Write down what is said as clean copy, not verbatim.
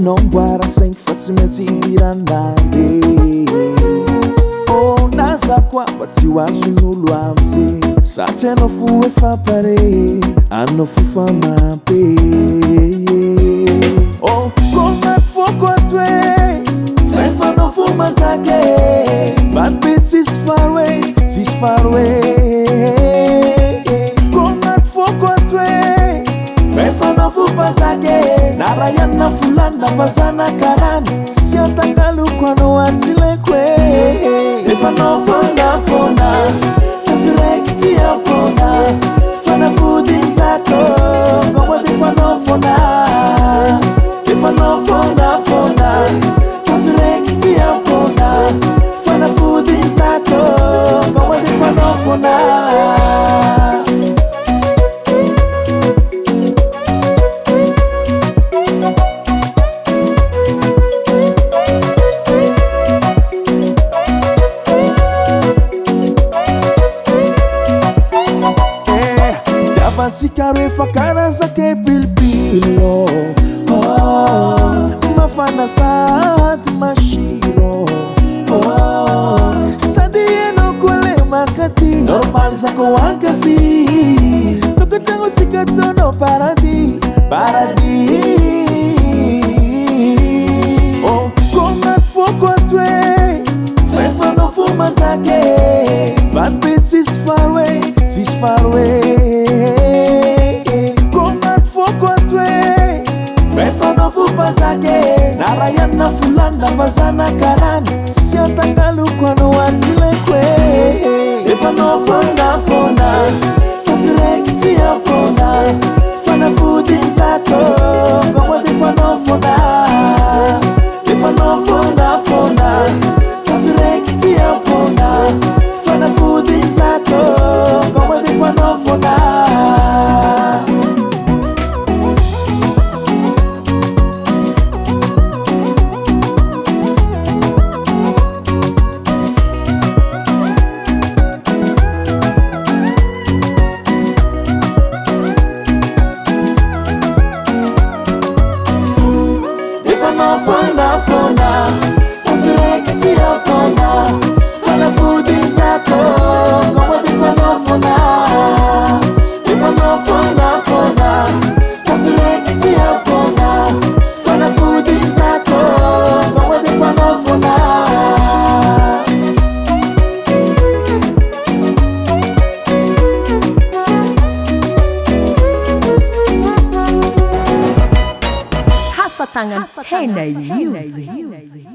Namboara saingy fa tsy maintsy hirandande. Oh naza koa mba tsy ho azon'olo am'zay satria anao fo efa pare anao fo fa mampe. Oh konaty foko atoe fa anao fo manjake vaty be tsisy faroe tsisy faroe. Konaty foko atoe fa anao fo manjake na raha ianona volanina fazana karany tsy antakaloko anao atsileko e. Efa anao fona fona tafiraiky tiapona fanafody zako ngomody efa anao fona. Efa anao fona fona tafiraiky tiapona fanafody zako ngomody efa anao fona. Sikaro efa karazake pilipilo mafana sady mashiro sady enoko le makati normal zako ankafi tokotragno tsika tono paradis paradis. Oh konaty foko atoe fa anao fo manjake vaty be tsisy faroe tsisy faroe. Na raha ianona volanina fazana karany tsy antakaloko anao atsileko e. Efa anao fona fona tafiraiky tiapona fanafody zako ngomody efa anao fona. Efa anao fona fona tafiraiky tiapona fanafody zako ngomody efa anao fona. Fona fona tafiraiky tiapona fanafody zako ngomody efa anao fona. Efa anao fona fona tafiraiky tiapona fanafody zako ngomody efa anao fona. Tangan ENAY Music.